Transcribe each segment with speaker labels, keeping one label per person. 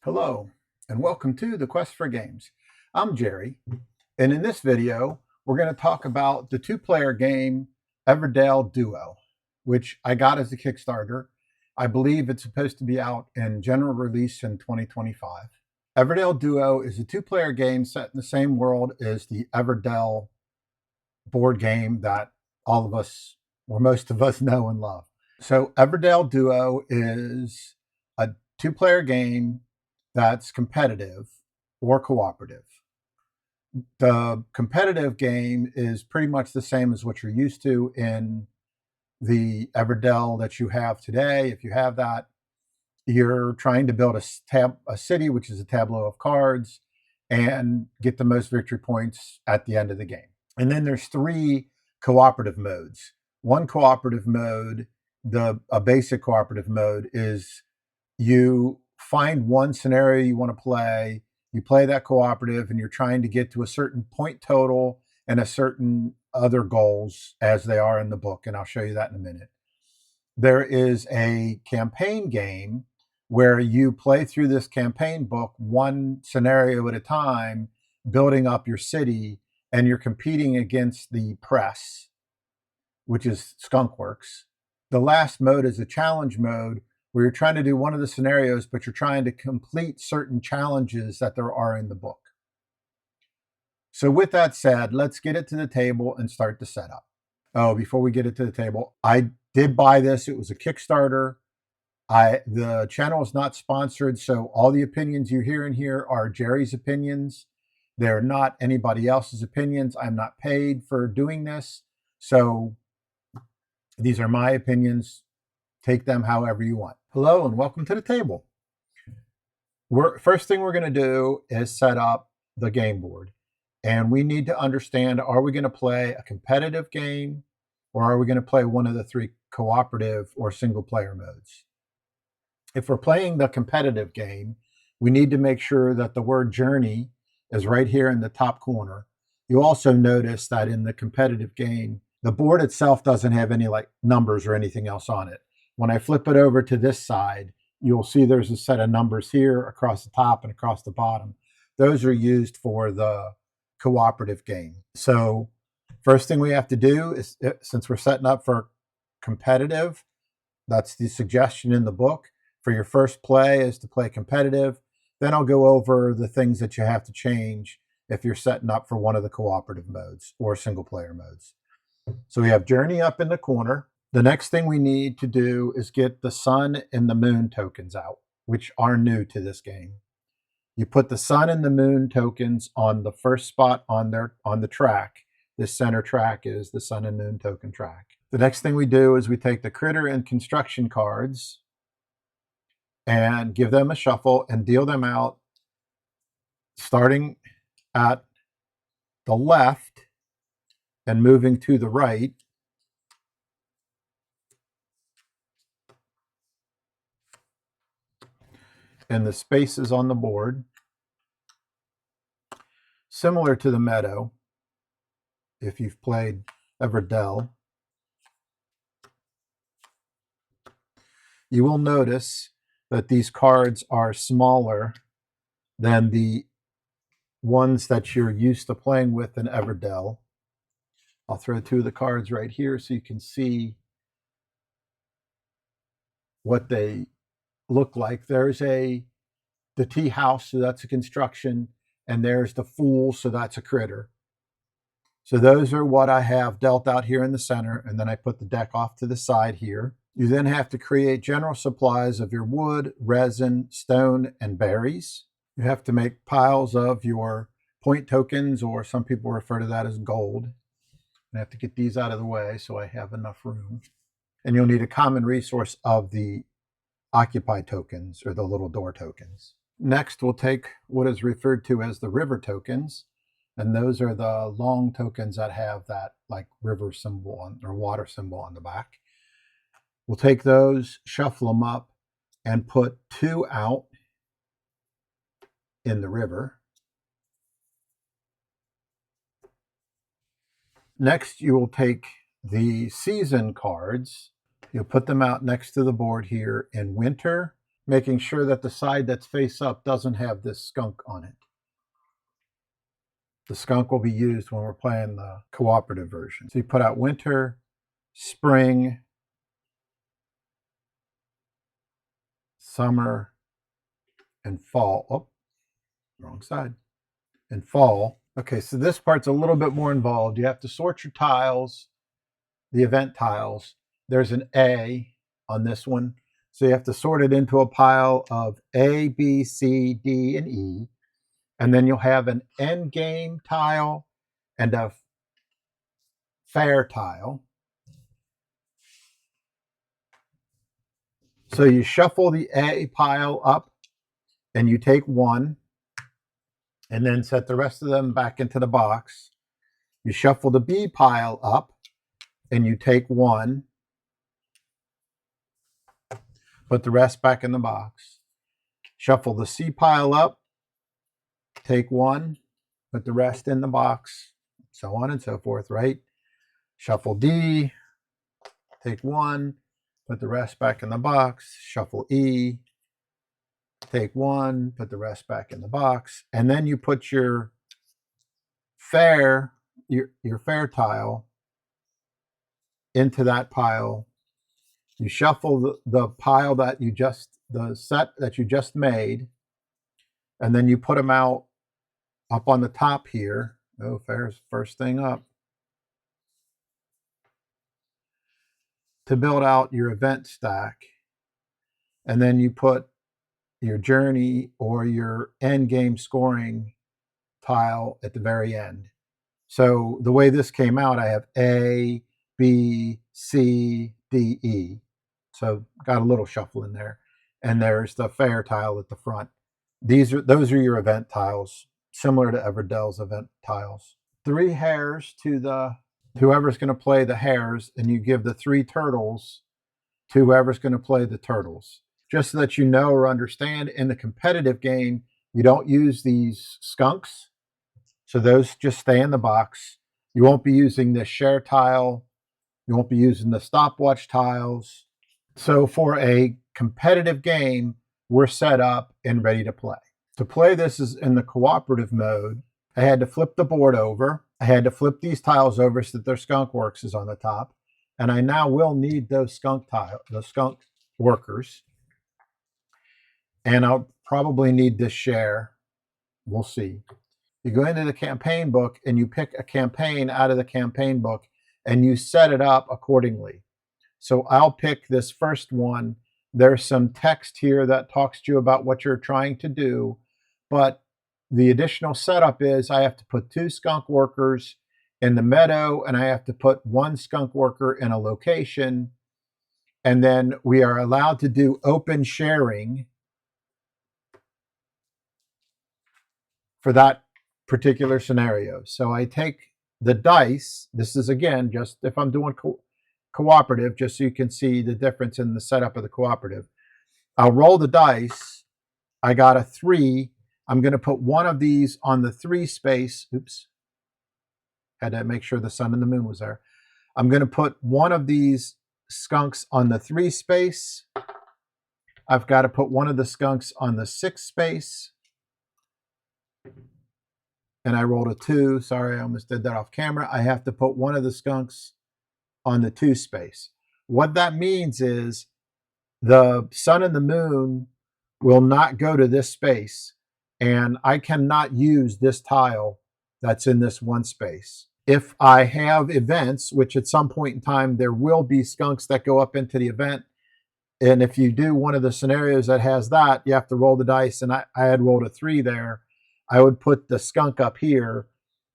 Speaker 1: Hello, and welcome to the Quest for Games. I'm Jerry, and in this video, we're going to talk about the two-player game Everdell Duo, which I got as a Kickstarter. I believe it's supposed to be out in general release in 2025. Everdell Duo is a two-player game set in the same world as the Everdell board game that all of us, or most of us, know and love. So Everdell Duo is a two-player game that's competitive or cooperative. The competitive game is pretty much the same as what you're used to in the Everdell that you have today. If you have that, you're trying to build a city, which is a tableau of cards, and get the most victory points at the end of the game. And then there's three cooperative modes. One cooperative mode, a basic cooperative mode, is you find one scenario you want to play, you play that cooperative, and you're trying to get to a certain point total and a certain other goals as they are in the book, and I'll show you that in a minute. There is a campaign game where you play through this campaign book one scenario at a time, building up your city, and you're competing against the press, which is Skunkworks. The last mode is a challenge mode where you're trying to do one of the scenarios, but you're trying to complete certain challenges that there are in the book. So with that said, let's get it to the table and start the setup. Oh, before we get it to the table, I did buy this. It was a Kickstarter. The channel is not sponsored, so all the opinions you hear in here are Jerry's opinions. They're not anybody else's opinions. I'm not paid for doing this, so these are my opinions. Take them however you want. Hello and welcome to the table. First thing we're going to do is set up the game board. And we need to understand, are we going to play a competitive game or are we going to play one of the three cooperative or single player modes? If we're playing the competitive game, we need to make sure that the word journey is right here in the top corner. You also notice that in the competitive game, the board itself doesn't have any like numbers or anything else on it. When I flip it over to this side, you'll see there's a set of numbers here across the top and across the bottom. Those are used for the cooperative game. So first thing we have to do is, since we're setting up for competitive, that's the suggestion in the book. For your first play is to play competitive. Then I'll go over the things that you have to change if you're setting up for one of the cooperative modes or single player modes. So we have journey up in the corner. The next thing we need to do is get the sun and the moon tokens out, which are new to this game. You put the sun and the moon tokens on the first spot on the track. This center track is the sun and moon token track. The next thing we do is we take the critter and construction cards and give them a shuffle and deal them out, starting at the left and moving to the right. And the spaces on the board, similar to the meadow, if you've played Everdell, you will notice that these cards are smaller than the ones that you're used to playing with in Everdell. I'll throw two of the cards right here so you can see what they look like. There's the tea house, so that's a construction, and there's the fool, so that's a critter. So those are what I have dealt out here in the center, and then I put the deck off to the side here. You then have to create general supplies of your wood, resin, stone, and berries. You have to make piles of your point tokens, or some people refer to that as gold. I have to get these out of the way so I have enough room. And you'll need a common resource of the occupy tokens, or the little door tokens. Next, we'll take what is referred to as the river tokens. And those are the long tokens that have that like river symbol or water symbol on the back. We'll take those, shuffle them up, and put two out in the river. Next, you will take the season cards. You'll put them out next to the board here in winter, making sure that the side that's face up doesn't have this skunk on it. The skunk will be used when we're playing the cooperative version. So you put out winter, spring, summer, and fall. Oh, wrong side. And fall. Okay, so this part's a little bit more involved. You have to sort your tiles, the event tiles. There's an A on this one. So you have to sort it into a pile of A, B, C, D, and E. And then you'll have an end game tile and a fair tile. So you shuffle the A pile up and you take one and then set the rest of them back into the box. You shuffle the B pile up and you take one, put the rest back in the box. Shuffle the C pile up, take one, put the rest in the box, so on and so forth, right? Shuffle D, take one, put the rest back in the box. Shuffle E, take one, put the rest back in the box. And then you put your fair, your fair tile into that pile. You shuffle the pile that you just, the set that you just made, and then you put them out up on the top here. Oh, fair's first thing up. To build out your event stack. And then you put your journey or your end game scoring tile at the very end. So the way this came out, I have A, B, C, D, E. So got a little shuffle in there. And there's the fair tile at the front. Those are your event tiles, similar to Everdell's event tiles. 3 hares to the whoever's going to play the hares, and you give the 3 turtles to whoever's going to play the turtles. Just so that you know or understand, in the competitive game, you don't use these skunks. So those just stay in the box. You won't be using this share tile. You won't be using the stopwatch tiles. So for a competitive game, we're set up and ready to play. To play this is in the cooperative mode. I had to flip the board over. I had to flip these tiles over so that their skunk works is on the top. And I now will need those skunk workers. And I'll probably need this share. We'll see. You go into the campaign book and you pick a campaign out of the campaign book and you set it up accordingly. So I'll pick this first one. There's some text here that talks to you about what you're trying to do, but the additional setup is I have to put 2 skunk workers in the meadow and I have to put 1 skunk worker in a location. And then we are allowed to do open sharing for that particular scenario. So I take the dice. This is, again, just if I'm doing cooperative, just so you can see the difference in the setup of the cooperative. I'll roll the dice. I got a 3. I'm going to put one of these on the 3 space. Oops. Had to make sure the sun and the moon was there. I'm going to put one of these skunks on the 3 space. I've got to put one of the skunks on the 6 space. And I rolled a 2. Sorry, I almost did that off camera. I have to put one of the skunks on the 2 space. What that means is the sun and the moon will not go to this space, and I cannot use this tile that's in this 1 space. If I have events, which at some point in time there will be skunks that go up into the event, and if you do one of the scenarios that has that, you have to roll the dice, and I had rolled a 3 there. I would put the skunk up here,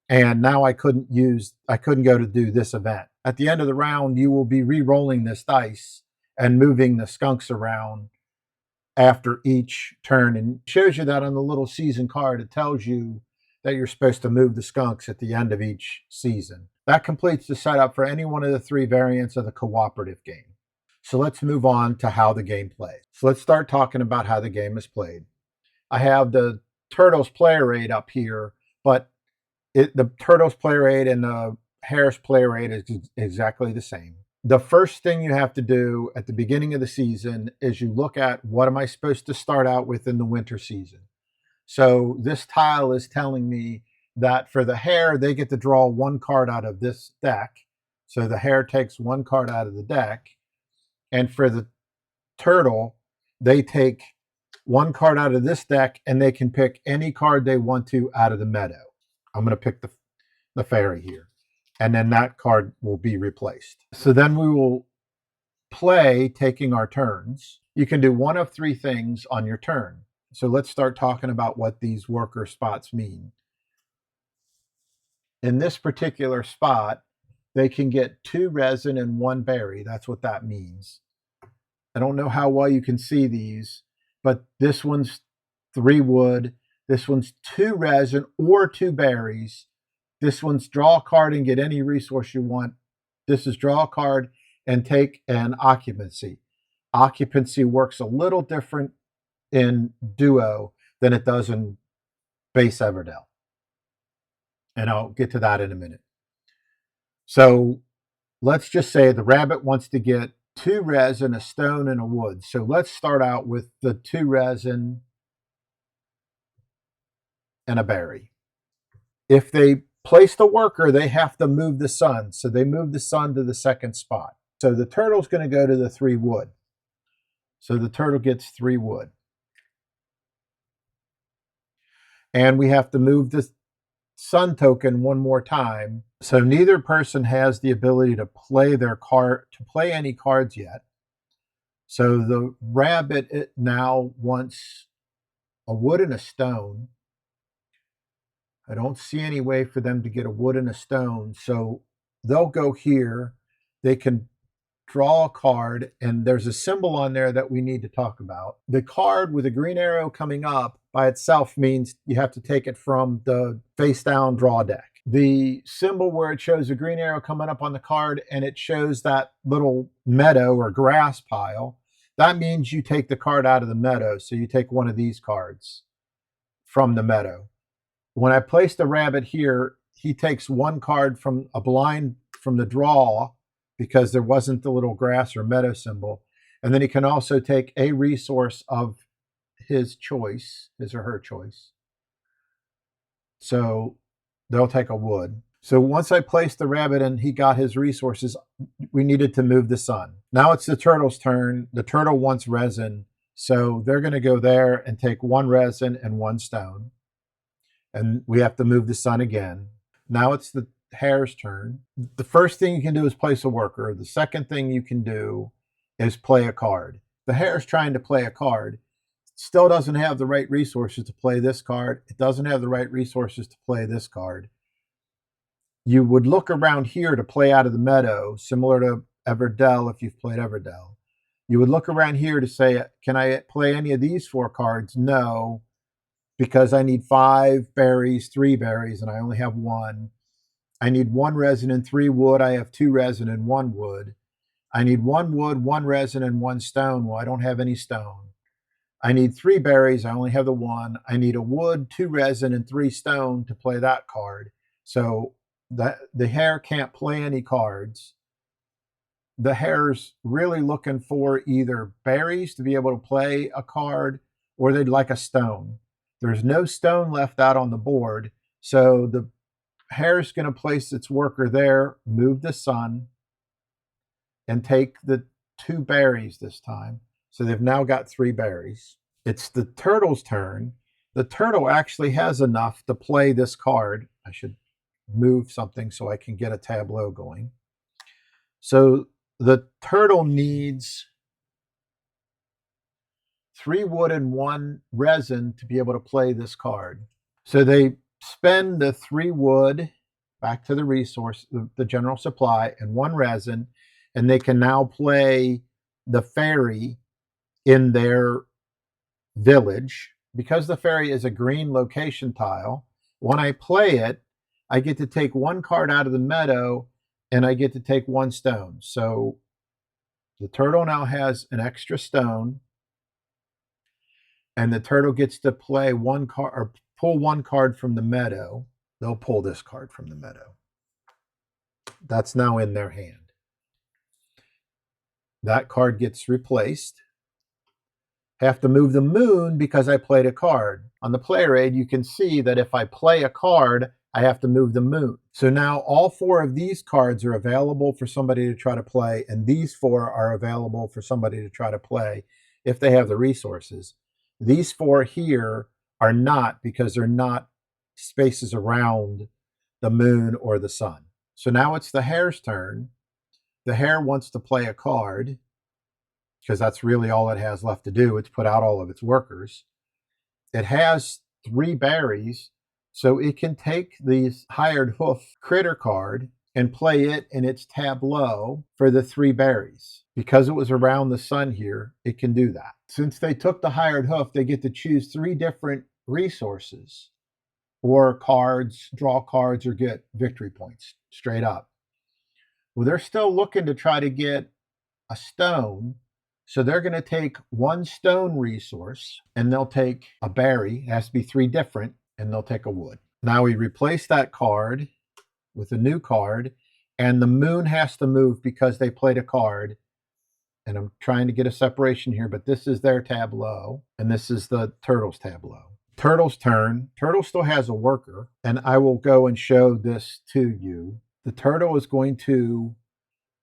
Speaker 1: and now I couldn't go to do this event. At the end of the round, you will be re-rolling this dice and moving the skunks around after each turn. And it shows you that on the little season card. It tells you that you're supposed to move the skunks at the end of each season. That completes the setup for any one of the 3 variants of the cooperative game. So let's move on to how the game plays. So let's start talking about how the game is played. I have the Turtles player aid up here, but the Turtles player aid and the Hares player aid is exactly the same. The first thing you have to do at the beginning of the season is you look at what am I supposed to start out with in the winter season. So this tile is telling me that for the hare, they get to draw one card out of this deck. So the hare takes one card out of the deck. And for the turtle, they take one card out of this deck and they can pick any card they want to out of the meadow. I'm going to pick the fairy here. And then that card will be replaced. So then we will play taking our turns. You can do one of three things on your turn. So let's start talking about what these worker spots mean. In this particular spot, they can get 2 resin and 1 berry. That's what that means. I don't know how well you can see these, but this one's 3 wood. This one's 2 resin or 2 berries. This one's draw a card and get any resource you want. This is draw a card and take an occupancy. Occupancy works a little different in Duo than it does in base Everdell. And I'll get to that in a minute. So let's just say the rabbit wants to get 2 resin, a stone, and a wood. So let's start out with the 2 resin and a berry. If they place the worker, they have to move the sun. So they move the sun to the second spot. So the turtle's going to go to the 3 wood. So the turtle gets 3 wood. And we have to move the sun token one more time. So neither person has the ability to play any cards yet. So the rabbit now wants a wood and a stone. I don't see any way for them to get a wood and a stone. So they'll go here. They can draw a card, and there's a symbol on there that we need to talk about. The card with a green arrow coming up by itself means you have to take it from the face down draw deck. The symbol where it shows a green arrow coming up on the card and it shows that little meadow or grass pile, that means you take the card out of the meadow. So you take one of these cards from the meadow. When I place the rabbit here, he takes one card from a blind from the draw because there wasn't the little grass or meadow symbol. And then he can also take a resource of his choice, his or her choice. So they'll take a wood. So once I placed the rabbit and he got his resources, we needed to move the sun. Now it's the turtle's turn. The turtle wants resin. So they're going to go there and take 1 resin and 1 stone. And we have to move the sun again. Now it's the hare's turn. The first thing you can do is place a worker. The second thing you can do is play a card. The hare's trying to play a card. Still doesn't have the right resources to play this card. It doesn't have the right resources to play this card. You would look around here to play out of the meadow, similar to Everdell if you've played Everdell. You would look around here to say, can I play any of these 4 cards? No, because I need 5 berries, 3 berries, and I only have 1. I need 1 resin and 3 wood. I have 2 resin and 1 wood. I need 1 wood, 1 resin, and 1 stone. Well, I don't have any stone. I need 3 berries. I only have the 1. I need a wood, 2 resin, and 3 stone to play that card. So the hare can't play any cards. The hare's really looking for either berries to be able to play a card, or they'd like a stone. There's no stone left out on the board. So the hare's going to place its worker there, move the sun, and take the 2 berries this time. So they've now got 3 berries. It's the turtle's turn. The turtle actually has enough to play this card. I should move something so I can get a tableau going. So the turtle needs 3 wood and 1 resin to be able to play this card. So they spend the 3 wood back to the resource, the general supply, and 1 resin, and they can now play the fairy in their village. Because the fairy is a green location tile, when I play it, I get to take 1 card out of the meadow and I get to take 1 stone. So the turtle now has an extra stone, and the turtle gets to play 1 card or pull 1 card from the meadow. They'll pull this card from the meadow. That's now in their hand. That card gets replaced. Have to move the moon because I played a card. On the player aid, you can see that if I play a card, I have to move the moon. So now all 4 of these cards are available for somebody to try to play, and these 4 are available for somebody to try to play if they have the resources. These 4 here are not, because they're not spaces around the moon or the sun. So now it's the hare's turn. The hare wants to play a card, because that's really all it has left to do. It's put out all of its workers. It has 3 berries, so it can take the hired hoof critter card and play it in its tableau for the 3 berries. Because it was around the sun here, it can do that. Since they took the hired hoof, they get to choose 3 different resources, or cards, draw cards, or get victory points straight up. Well, they're still looking to try to get a stone. So they're going to take 1 stone resource, and they'll take a berry. It has to be 3 different, and they'll take a wood. Now we replace that card with a new card, and the moon has to move because they played a card. And I'm trying to get a separation here, but this is their tableau, and this is the turtle's tableau. Turtle's turn. Turtle still has a worker, and I will go and show this to you. The turtle is going to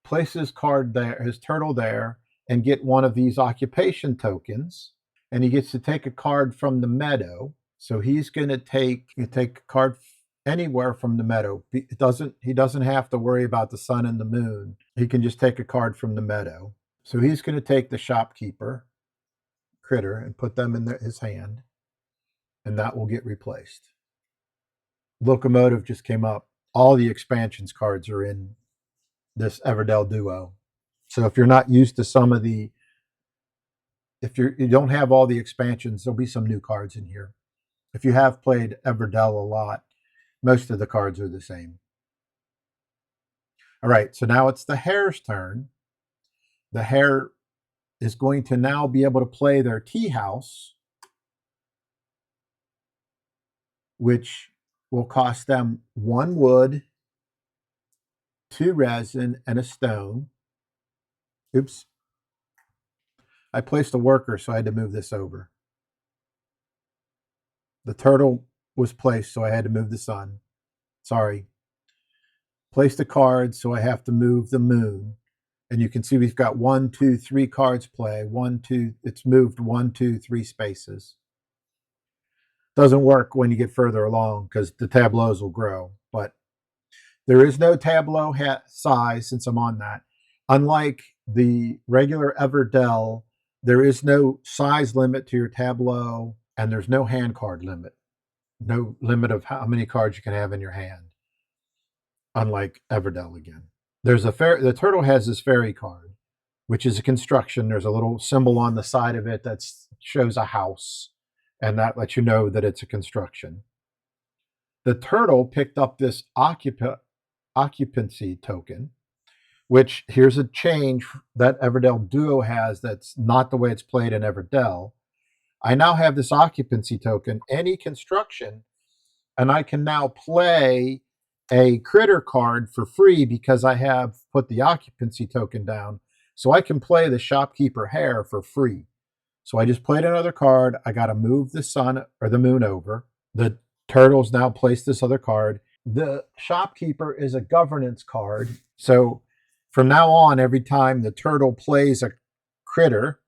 Speaker 1: place his card there, his turtle there, and get one of these occupation tokens, and he gets to take a card from the meadow. So he's going to take a card anywhere from the meadow. He doesn't have to worry about the sun and the moon. He can just take a card from the meadow. So he's going to take the shopkeeper critter and put them in his hand, and that will get replaced. Locomotive just came up. All the expansions cards are in this Everdell Duo. So if you're not used to some of the, if you don't have all the expansions, there'll be some new cards in here. If you have played Everdell a lot, most of the cards are the same. All right, so now it's the hare's turn. The hare is going to now be able to play their tea house, which will cost them 1 wood, 2 resin, and a stone. Oops. I placed a worker, so I had to move this over. The turtle was placed, so I had to move the sun. Sorry. Placed a card, so I have to move the moon. And you can see we've got 1, 2, 3 cards play. 1, 2, it's moved 1, 2, 3 spaces. Doesn't work when you get further along because the tableaus will grow. But there is no tableau size since I'm on that. Unlike the regular Everdell, there is no size limit to your tableau, and there's no hand card limit. No limit of how many cards you can have in your hand. Unlike Everdell again. The turtle has this fairy card, which is a construction. There's a little symbol on the side of it that shows a house, and that lets you know that it's a construction. The turtle picked up this occupancy token, which here's a change that Everdell Duo has that's not the way it's played in Everdell. I now have this occupancy token, any construction, and I can now play a critter card for free because I have put the occupancy token down. So I can play the shopkeeper hare for free. So I just played another card. I got to move the sun or the moon over. The turtle's now placed this other card. The shopkeeper is a governance card. So from now on, every time the turtle plays a critter,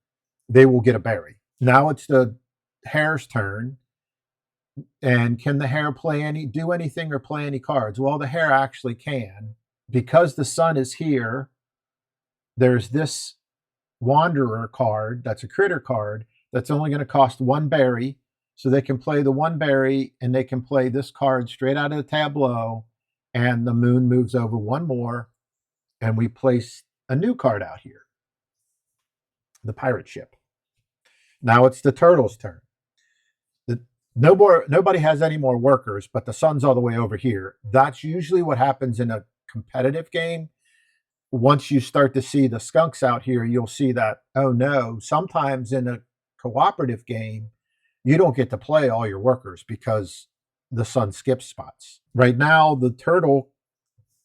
Speaker 1: they will get a berry. Now it's the hare's turn. And can the hare do anything or play any cards? Well, the hare actually can. Because the sun is here, there's this wanderer card, that's a critter card, that's only going to cost 1 berry. So they can play the 1 berry, and they can play this card straight out of the tableau, and the moon moves over 1 more, and we place a new card out here, the pirate ship. Now it's the turtle's turn. Nobody has any more workers, but the sun's all the way over here. That's usually what happens in a competitive game. Once you start to see the skunks out here, you'll see that, oh no, sometimes in a cooperative game, you don't get to play all your workers because the sun skips spots. Right now, the turtle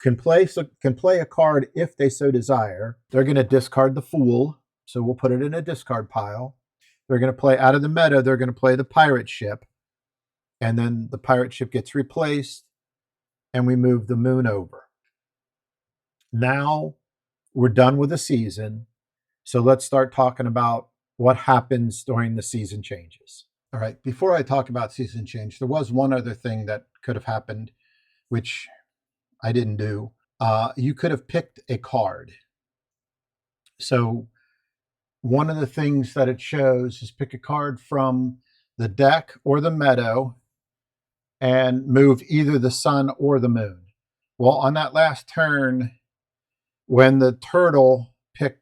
Speaker 1: can play a card if they so desire. They're going to discard the Fool, so we'll put it in a discard pile. They're going to play out of the meta. They're going to play the Pirate Ship, and then the Pirate Ship gets replaced, and we move the Moon over. Now we're done with the season, so let's start talking about what happens during the season changes. All right, before I talk about season change, there was one other thing that could have happened, which I didn't do. You could have picked a card. So one of the things that it shows is pick a card from the deck or the meadow and move either the sun or the moon. Well, on that last turn, when the turtle played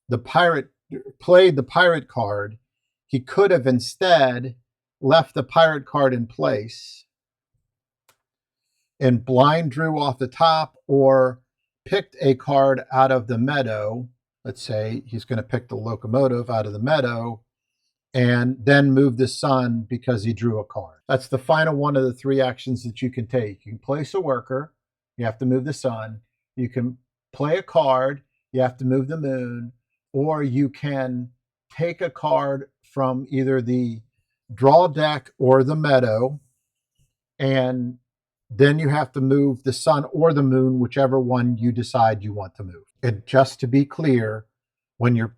Speaker 1: the pirate card, he could have instead left the pirate card in place and blind drew off the top or picked a card out of the meadow. Let's say he's going to pick the locomotive out of the meadow and then move the sun because he drew a card. That's the final one of the three actions that you can take. You can place a worker, you have to move the sun. You can play a card, you have to move the moon, or you can take a card from either the draw deck or the meadow, and then you have to move the sun or the moon, whichever one you decide you want to move. And just to be clear, when you're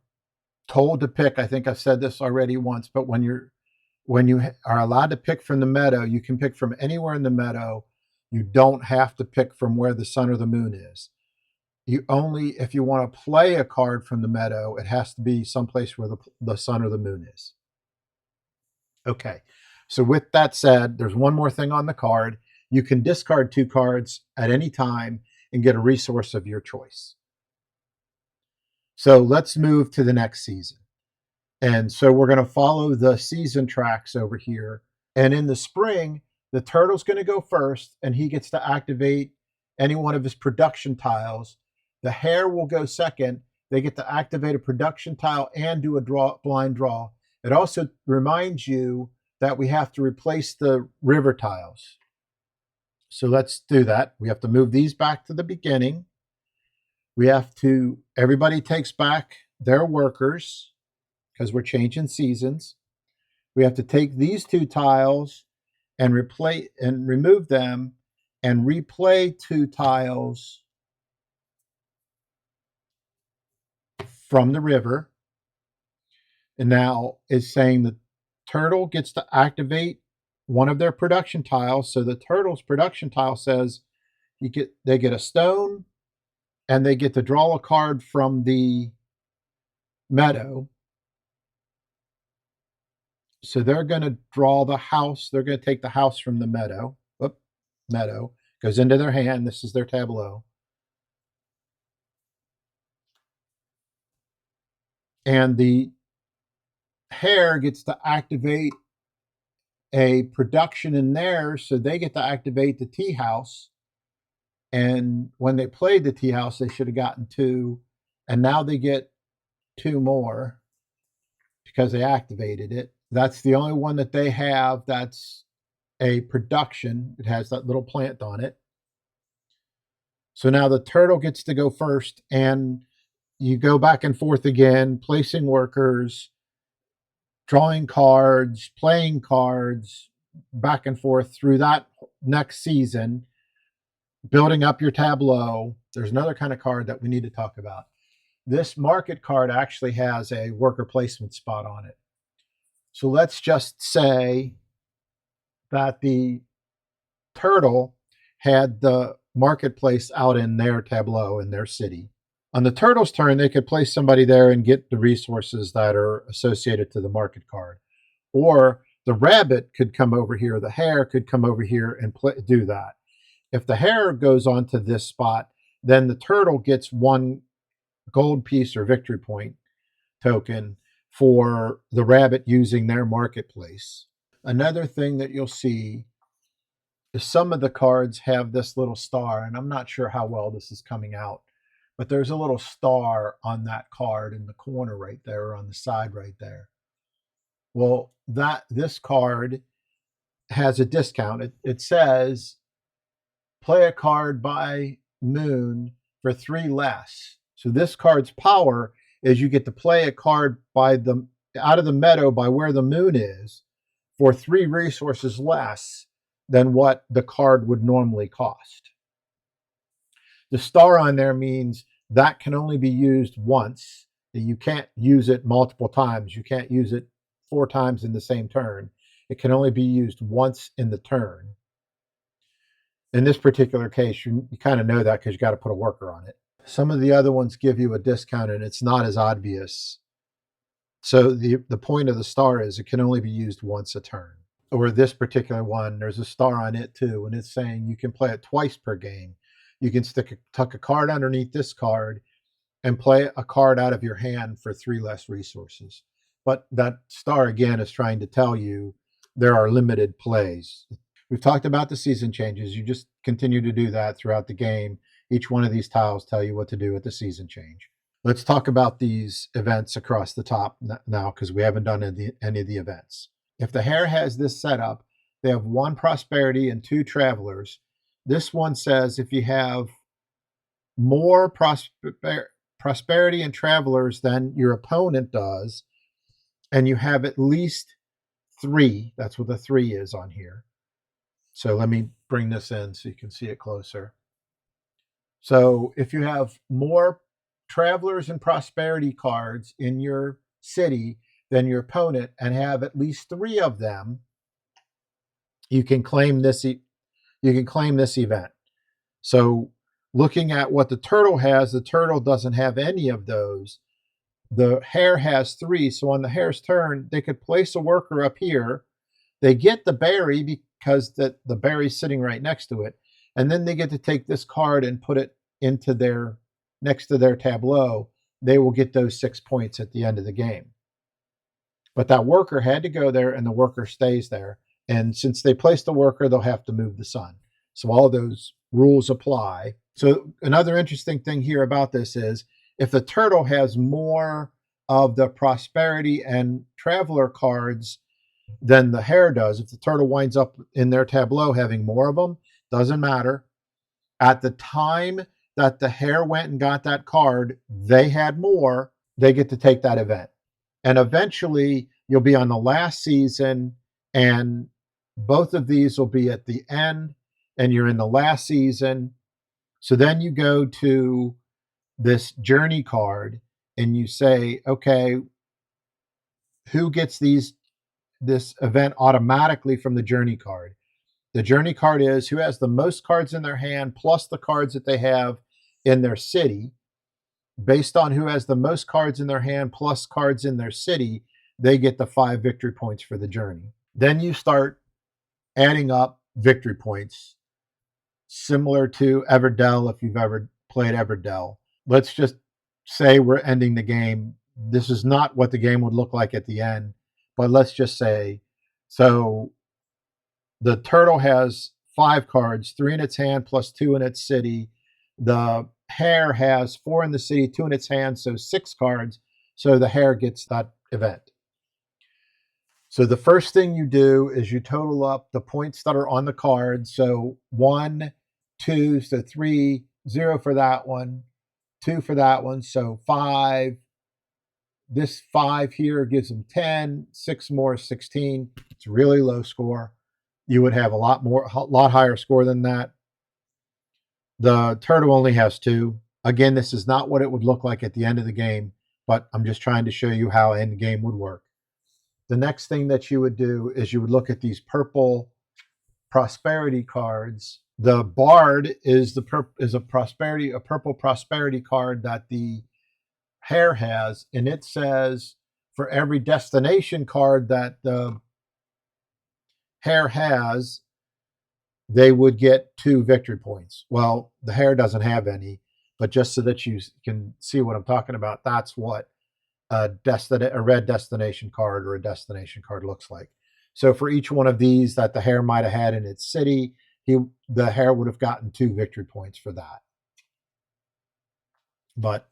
Speaker 1: told to pick, I think I've said this already once, but when you are allowed to pick from the meadow, you can pick from anywhere in the meadow. You don't have to pick from where the sun or the moon is. You only, if you want to play a card from the meadow, it has to be someplace where the sun or the moon is. Okay, so with that said, there's one more thing on the card. You can discard 2 cards at any time and get a resource of your choice. So let's move to the next season. And so we're going to follow the season tracks over here. And in the spring, the turtle's going to go first, and he gets to activate any one of his production tiles. The hare will go second. They get to activate a production tile and do a blind draw. It also reminds you that we have to replace the river tiles. So let's do that. We have to move these back to the beginning. Everybody takes back their workers because we're changing seasons. We have to take these 2 tiles and remove them and replay 2 tiles from the river. And now it's saying the turtle gets to activate one of their production tiles. So the turtle's production tile says they get a stone and they get to draw a card from the meadow. So they're going to draw the house. They're going to take the house from the meadow. Meadow goes into their hand. This is their tableau. And the hare gets to activate a production in there, so they get to activate the tea house. And when they played the tea house, they should have gotten 2, and now they get 2 more because they activated it. That's the only one that they have that's a production. It has that little plant on it. So now the turtle gets to go first, and you go back and forth again, placing workers, drawing cards, playing cards, back and forth through that next season, building up your tableau. There's another kind of card that we need to talk about. This market card actually has a worker placement spot on it. So let's just say that the turtle had the marketplace out in their tableau in their city. On the turtle's turn, they could place somebody there and get the resources that are associated to the market card. Or the rabbit could come over here, the hare could come over here and do that. If the hare goes onto this spot, then the turtle gets 1 gold piece or victory point token for the rabbit using their marketplace. Another thing that you'll see is some of the cards have this little star, and I'm not sure how well this is coming out, but there's a little star on that card in the corner right there, or on the side right there. Well, this card has a discount. It says play a card by moon for 3 less. So this card's power is you get to play a card out of the meadow by where the moon is for 3 resources less than what the card would normally cost. The star on there means that can only be used once. You can't use it multiple times. You can't use it 4 times in the same turn. It can only be used once in the turn. In this particular case, you kind of know that because you got to put a worker on it. Some of the other ones give you a discount and it's not as obvious. So the point of the star is it can only be used once a turn. Or this particular one, there's a star on it too, and it's saying you can play it twice per game. You can tuck a card underneath this card and play a card out of your hand for 3 less resources. But that star again is trying to tell you there are limited plays. We've talked about the season changes. You just continue to do that throughout the game. Each one of these tiles tell you what to do with the season change. Let's talk about these events across the top now because we haven't done any of the events. If the hare has this setup, they have 1 prosperity and 2 travelers. This one says if you have more prosperity and travelers than your opponent does, and you have at least 3, that's what the 3 is on here. So let me bring this in so you can see it closer. So if you have more travelers and prosperity cards in your city than your opponent and have at least 3 of them, you can claim this event. So looking at what the turtle has, the turtle doesn't have any of those. The hare has 3, so on the hare's turn, they could place a worker up here. They get the berry because the berry's sitting right next to it, and then they get to take this card and put it into next to their tableau. They will get those 6 points at the end of the game. But that worker had to go there, and the worker stays there. And since they placed the worker, they'll have to move the sun. So all those rules apply. So another interesting thing here about this is if the turtle has more of the prosperity and traveler cards than the hare does, if the turtle winds up in their tableau having more of them, doesn't matter. At the time that the hare went and got that card, they had more, they get to take that event. And eventually you'll be on the last season and both of these will be at the end and you're in the last season. So then you go to this journey card and you say, okay, who gets this event automatically from the journey card? The journey card is who has the most cards in their hand plus the cards that they have in their city. Based on who has the most cards in their hand plus cards in their city, they get the 5 victory points for the journey. Then you start adding up victory points, similar to Everdell if you've ever played Everdell. Let's just say we're ending the game. This is not what the game would look like at the end, but let's just say, so the turtle has 5 cards, 3 in its hand plus 2 in its city. The hare has 4 in the city, 2 in its hand, so 6 cards. So the hare gets that event. So the first thing you do is you total up the points that are on the card. So 1, 2, so 3, 0 for that one, 2 for that one, so 5. This 5 here gives them 10, 6 more, 16. It's a really low score. You would have a lot higher score than that. The turtle only has 2. Again, this is not what it would look like at the end of the game, but I'm just trying to show you how end game would work. The next thing that you would do is you would look at these purple prosperity cards. The Bard is a purple prosperity card that the hare has, and it says for every destination card that the hare has, they would get 2 victory points. Well, the hare doesn't have any, but just so that you can see what I'm talking about, that's what a red destination card or a destination card looks like. So for each one of these that the hare might have had in its city, the hare would have gotten 2 victory points for that, but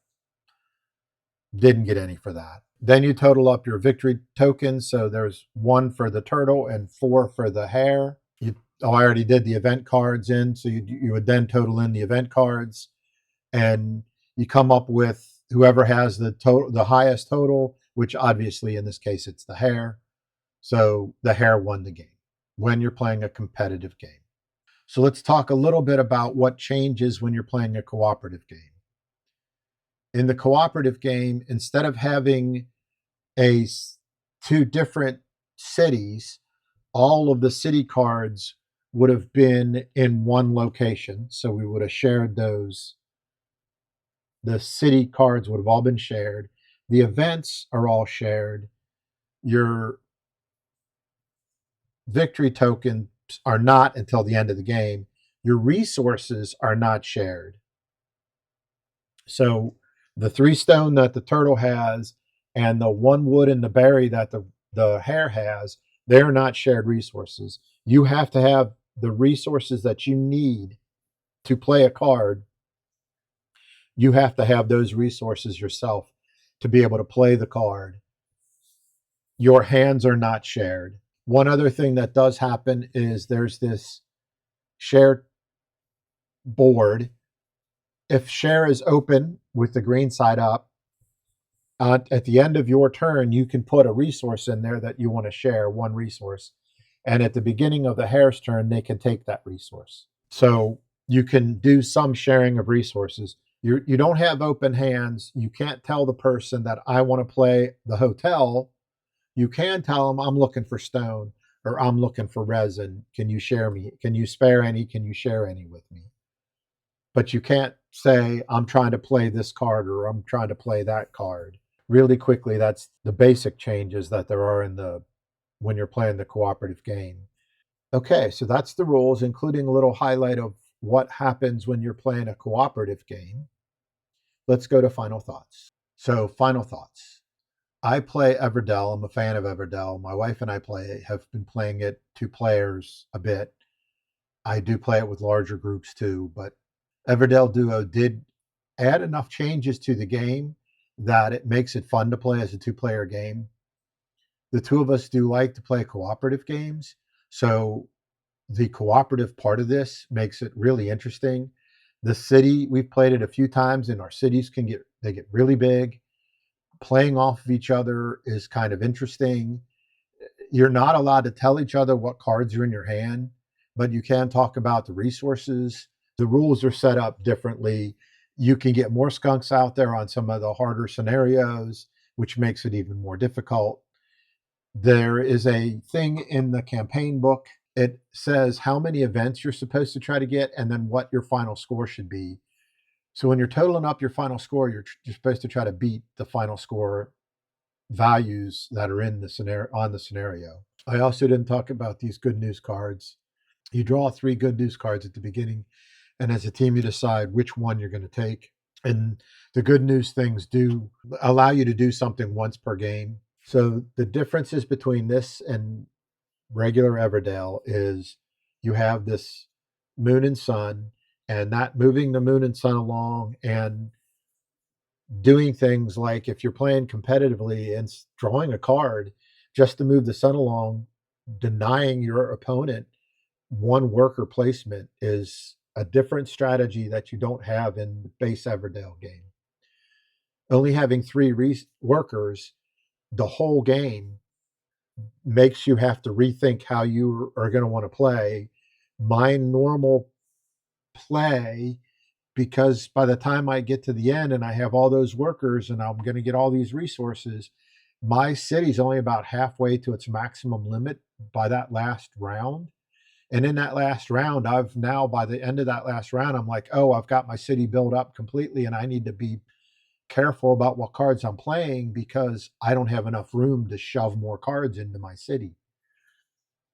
Speaker 1: didn't get any for that. Then you total up your victory tokens. So there's 1 for the turtle and 4 for the hare. You Oh, I already did the event cards in. So you would then total in the event cards, and you come up with whoever has the highest total, which obviously in this case it's the hare. So the hare won the game when you're playing a competitive game. So let's talk a little bit about what changes when you're playing a cooperative game. In the cooperative game, instead of having a two different cities, all of the city cards would have been in one location. So we would have shared those. The city cards would have all been shared. The events are all shared. Your victory tokens are not until the end of the game. Your resources are not shared. So the 3 stone that the turtle has and the 1 wood and the berry that the hare has, they're not shared resources. You have to have the resources that you need to play a card. You have to have those resources yourself to be able to play the card. Your hands are not shared. One other thing that does happen is there's this shared board. If share is open with the green side up, at the end of your turn, you can put a resource in there that you want to share, one resource. And at the beginning of the hare's turn, they can take that resource. So you can do some sharing of resources. You don't have open hands. You can't tell the person that I want to play the hotel. You can tell them I'm looking for stone or I'm looking for resin. Can you share me? Can you spare any? Can you share any with me? But you can't say I'm trying to play this card or I'm trying to play that card. Really quickly, that's the basic changes that there are in the when you're playing the cooperative game. Okay, so that's the rules, including a little highlight of what happens when you're playing a cooperative game. Let's go to final thoughts. So, final thoughts. I play Everdell. I'm a fan of Everdell. My wife and I have been playing it 2 players a bit. I do play it with larger groups too, but Everdell Duo did add enough changes to the game that it makes it fun to play as a 2 player game. The two of us do like to play cooperative games, so the cooperative part of this makes it really interesting. The city, we've played it a few times and our cities get really big. Playing off of each other is kind of interesting. You're not allowed to tell each other what cards are in your hand, but you can talk about the resources. The rules are set up differently. You can get more skunks out there on some of the harder scenarios, which makes it even more difficult. There is a thing in the campaign book. It says how many events you're supposed to try to get and then what your final score should be. So when you're totaling up your final score, you're supposed to try to beat the final score values that are in the scenario. I also didn't talk about these good news cards. You draw 3 good news cards at the beginning, and as a team, you decide which one you're going to take. And the good news things do allow you to do something once per game. So the differences between this and regular Everdell is you have this moon and sun, and that moving the moon and sun along and doing things like if you're playing competitively and drawing a card just to move the sun along, denying your opponent 1 worker placement is a different strategy that you don't have in the base Everdell game. Only having 3 workers the whole game makes you have to rethink how you are going to want to play. My normal play, because by the time I get to the end and I have all those workers and I'm going to get all these resources, my city's only about halfway to its maximum limit by that last round. And in that last round, by the end of that last round, I'm like, oh, I've got my city built up completely and I need to be careful about what cards I'm playing because I don't have enough room to shove more cards into my city.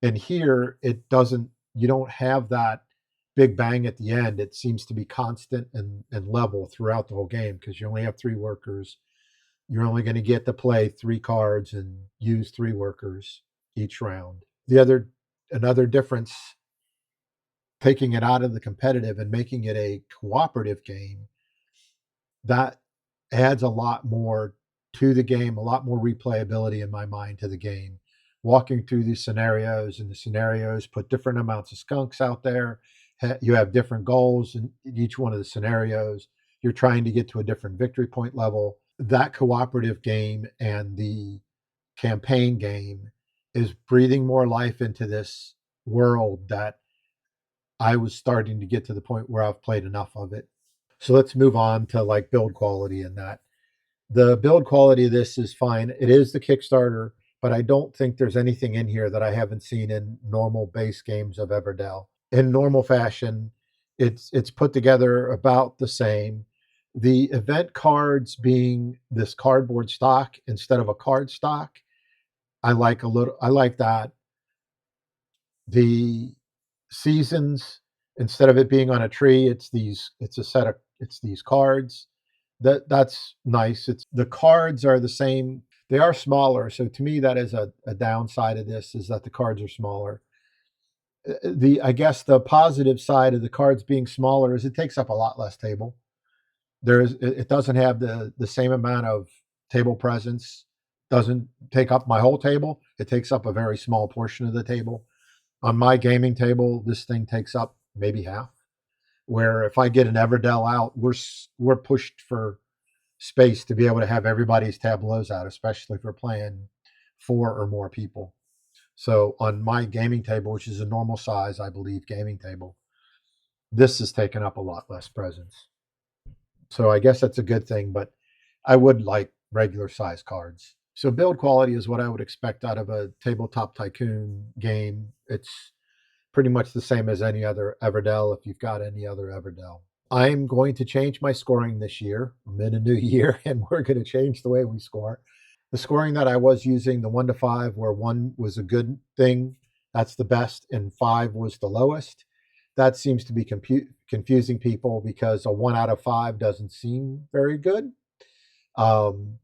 Speaker 1: And here you don't have that big bang at the end. It seems to be constant and level throughout the whole game because you only have 3 workers. You're only going to get to play 3 cards and use 3 workers each round. Another difference, taking it out of the competitive and making it a cooperative game, that adds a lot more to the game, a lot more replayability in my mind to the game, walking through these scenarios, and the scenarios put different amounts of skunks out there. You have different goals in each one of the scenarios. You're trying to get to a different victory point level. That cooperative game and the campaign game is breathing more life into this world that I was starting to get to the point where I've played enough of it. So let's move on to like build quality and that. The build quality of this is fine. It is the Kickstarter, but I don't think there's anything in here that I haven't seen in normal base games of Everdell. In normal fashion, it's put together about the same. The event cards being this cardboard stock instead of a card stock, I like that. The seasons, instead of it being on a tree, it's these cards. That's nice. It's the cards are the same. They are smaller. So to me, that is a downside of this, is that the cards are smaller. The I guess the positive side of the cards being smaller is it takes up a lot less table. It doesn't have the same amount of table presence. Doesn't take up my whole table. It takes up a very small portion of the table. On my gaming table, this thing takes up maybe half. Where if I get an Everdell out, we're pushed for space to be able to have everybody's tableaus out, especially if we're playing four or more people. So on my gaming table, which is a normal size, I believe, gaming table, this is taking up a lot less presence. So I guess that's a good thing, but I would like regular size cards. So build quality is what I would expect out of a tabletop tycoon game. It's pretty much the same as any other Everdell if you've got any other Everdell. I'm going to change my scoring this year. I'm in a new year and we're going to change the way we score. The scoring that I was using, the 1 to 5, where 1 was a good thing, that's the best, and 5 was the lowest. That seems to be confusing people because a 1 out of 5 doesn't seem very good. Um,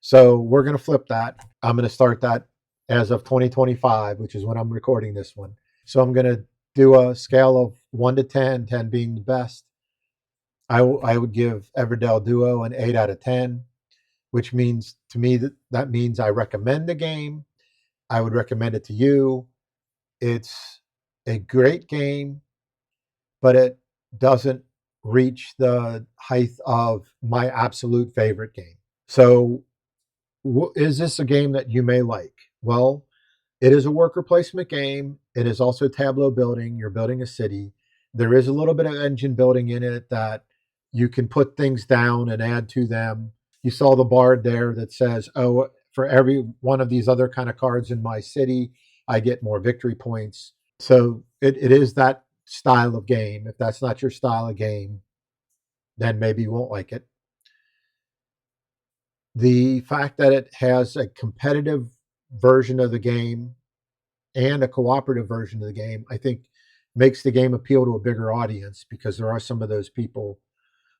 Speaker 1: so we're going to flip that. I'm going to start that as of 2025, which is when I'm recording this one. So I'm going to do a scale of 1 to 10, 10 being the best. I would give Everdell Duo an 8 out of 10, which means to me that means I recommend the game. I would recommend it to you. It's a great game, but it doesn't reach the height of my absolute favorite game. So, is this a game that you may like? Well, it is a worker placement game. It is also tableau building. You're building a city. There is a little bit of engine building in it that you can put things down and add to them. You saw the board there that says, oh, for every one of these other kind of cards in my city, I get more victory points. So it is that style of game. If that's not your style of game, then maybe you won't like it. The fact that it has a competitive version of the game and a cooperative version of the game, I think makes the game appeal to a bigger audience, because there are some of those people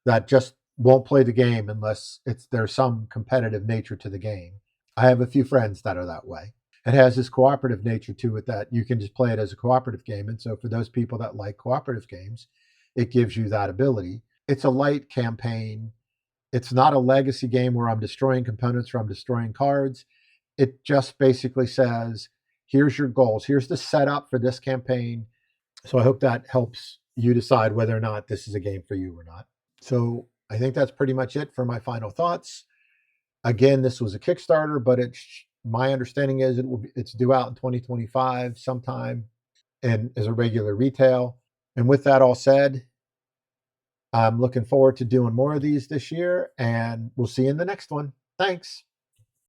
Speaker 1: that just won't play the game unless there's some competitive nature to the game. I have a few friends that are that way. It has this cooperative nature to it that you can just play it as a cooperative game. And so for those people that like cooperative games, it gives you that ability. It's a light campaign. It's not a legacy game where I'm destroying components or I'm destroying cards. It just basically says, here's your goals. Here's the setup for this campaign. So I hope that helps you decide whether or not this is a game for you or not. So I think that's pretty much it for my final thoughts. Again, this was a Kickstarter, but my understanding is it's due out in 2025 sometime, and as a regular retail. And with that all said, I'm looking forward to doing more of these this year, and we'll see you in the next one. Thanks.